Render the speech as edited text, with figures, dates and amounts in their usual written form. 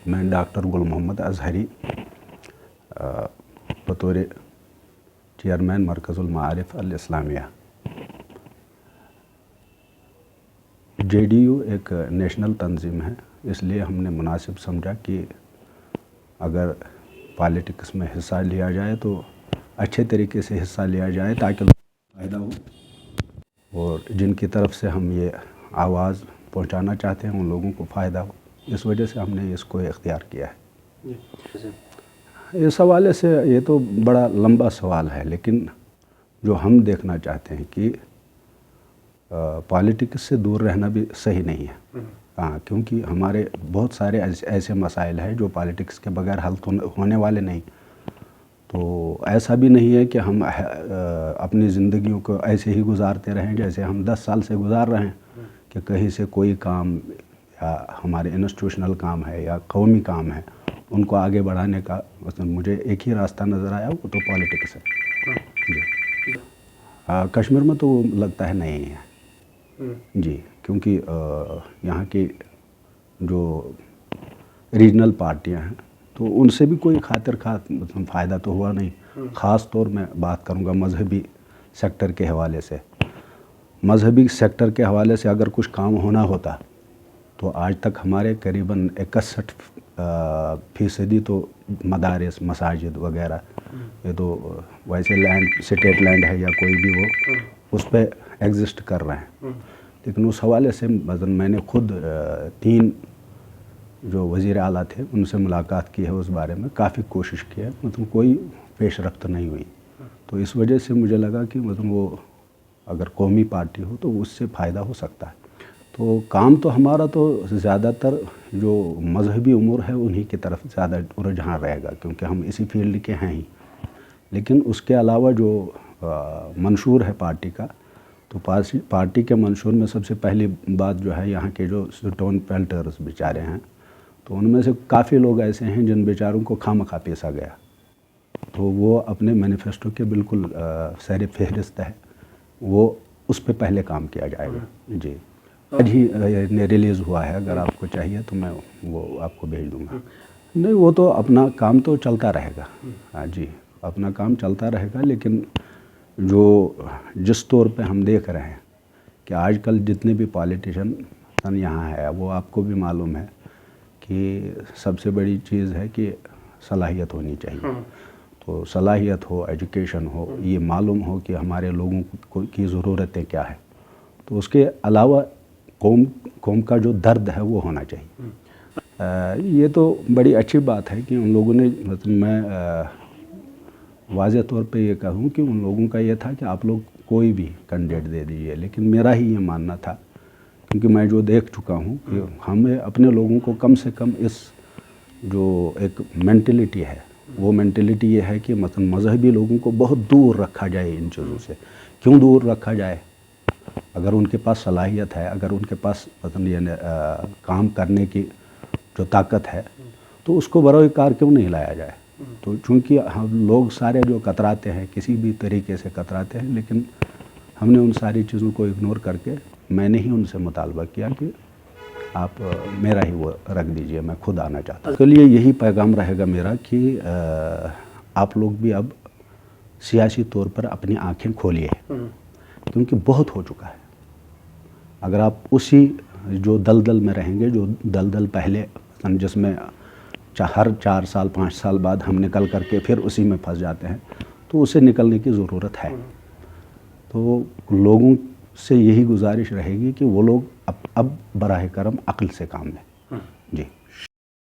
میں ڈاکٹر گل محمد اظہری بطور چیئرمین مرکز المعارف الاسلامیہ۔ JDU ایک نیشنل تنظیم ہے، اس لیے ہم نے مناسب سمجھا کہ اگر پالیٹکس میں حصہ لیا جائے تو اچھے طریقے سے حصہ لیا جائے تاکہ فائدہ ہو، اور جن کی طرف سے ہم یہ آواز پہنچانا چاہتے ہیں ان لوگوں کو فائدہ ہو، اس وجہ سے ہم نے اس کو اختیار کیا ہے۔ اس حوالے سے یہ تو بڑا لمبا سوال ہے، لیکن جو ہم دیکھنا چاہتے ہیں کہ پالیٹکس سے دور رہنا بھی صحیح نہیں ہے، کیونکہ ہمارے بہت سارے ایسے مسائل ہیں جو پالیٹکس کے بغیر حل ہونے والے نہیں۔ تو ایسا بھی نہیں ہے کہ ہم اپنی زندگیوں کو ایسے ہی گزارتے رہیں جیسے ہم 10 سال سے گزار رہے ہیں، کہ کہیں سے کوئی کام یا ہمارے انسٹیٹیوشنل کام ہے یا قومی کام ہے ان کو آگے بڑھانے کا مجھے ایک ہی راستہ نظر آیا، وہ تو پالیٹکس ہے۔ جی، کشمیر میں تو لگتا ہے نہیں ہے جی، کیونکہ یہاں کی جو ریجنل پارٹیاں ہیں تو ان سے بھی کوئی خاطر فائدہ تو ہوا نہیں۔ خاص طور میں بات کروں گا مذہبی سیکٹر کے حوالے سے۔ مذہبی سیکٹر کے حوالے سے اگر کچھ کام ہونا ہوتا تو آج تک ہمارے قریباً 61% تو مدارس، مساجد وغیرہ، یہ تو ویسے لینڈ اسٹیٹ لینڈ ہے یا کوئی بھی وہ اس پہ ایگزسٹ کر رہے ہیں، لیکن اس حوالے سے میں نے خود 3 جو وزیر اعلیٰ تھے ان سے ملاقات کی ہے، اس بارے میں کافی کوشش کی ہے، کوئی پیش رفت نہیں ہوئی۔ تو اس وجہ سے مجھے لگا کہ وہ اگر قومی پارٹی ہو تو اس سے فائدہ ہو سکتا ہے۔ تو کام تو ہمارا تو زیادہ تر جو مذہبی امور ہے انہی کی طرف زیادہ رجحان رہے گا، کیونکہ ہم اسی فیلڈ کے ہیں ہی۔ لیکن اس کے علاوہ جو منشور ہے پارٹی کا، تو پارٹی کے منشور میں سب سے پہلی بات جو ہے یہاں کے جو سٹون پیلٹرز بیچارے ہیں، تو ان میں سے کافی لوگ ایسے ہیں جن بیچاروں کو خواہ پیسا گیا، تو وہ اپنے مینیفیسٹو کے بالکل سر فہرست ہے، وہ اس پہ پہلے کام کیا جائے گا۔ جی، آج ہی ریلیز ہوا ہے، اگر آپ کو چاہیے تو میں وہ آپ کو بھیج دوں گا۔ نہیں، وہ تو اپنا کام تو چلتا رہے گا، جی اپنا کام چلتا رہے گا، لیکن جو جس طور پہ ہم دیکھ رہے ہیں کہ آج کل جتنے بھی پالیٹیشن یہاں ہے، وہ آپ کو بھی معلوم ہے کہ سب سے بڑی چیز ہے کہ صلاحیت ہونی چاہیے۔ تو صلاحیت ہو، ایجوکیشن ہو، یہ معلوم ہو کہ ہمارے لوگوں کی ضرورتیں کیا ہیں، تو اس کے علاوہ قوم کا جو درد ہے وہ ہونا چاہیے۔ یہ تو بڑی اچھی بات ہے کہ ان لوگوں نے، میں واضح طور پہ یہ کہوں کہ ان لوگوں کا یہ تھا کہ آپ لوگ کوئی بھی کینڈیڈیٹ دے دیجئے، لیکن میرا ہی یہ ماننا تھا، کیونکہ میں جو دیکھ چکا ہوں کہ ہمیں اپنے لوگوں کو کم سے کم اس جو ایک مینٹلٹی ہے، وہ مینٹلٹی یہ ہے کہ مثلا مذہبی لوگوں کو بہت دور رکھا جائے ان چیزوں سے۔ کیوں دور رکھا جائے؟ اگر ان کے پاس صلاحیت ہے، اگر ان کے پاس کام کرنے کی جو طاقت ہے، تو اس کو بروئے کار کیوں نہیں لایا جائے؟ تو چونکہ ہم لوگ سارے جو کتراتے ہیں، کسی بھی طریقے سے کتراتے ہیں، لیکن ہم نے ان ساری چیزوں کو اگنور کر کے میں نے ہی ان سے مطالبہ کیا کہ آپ میرا ہی وہ رکھ دیجئے، میں خود آنا چاہتا ہوں۔ اس کے لیے یہی پیغام رہے گا میرا کہ آپ لوگ بھی اب سیاسی طور پر اپنی آنکھیں کھولیے، کیونکہ بہت ہو چکا ہے۔ اگر آپ اسی جو دلدل میں رہیں گے، جو دلدل پہلے جس میں ہر 4 سال 5 سال بعد ہم نکل کر کے پھر اسی میں پھنس جاتے ہیں، تو اسے نکلنے کی ضرورت ہے۔ تو لوگوں سے یہی گزارش رہے گی کہ وہ لوگ اب براہ کرم عقل سے کام لیں۔ جی۔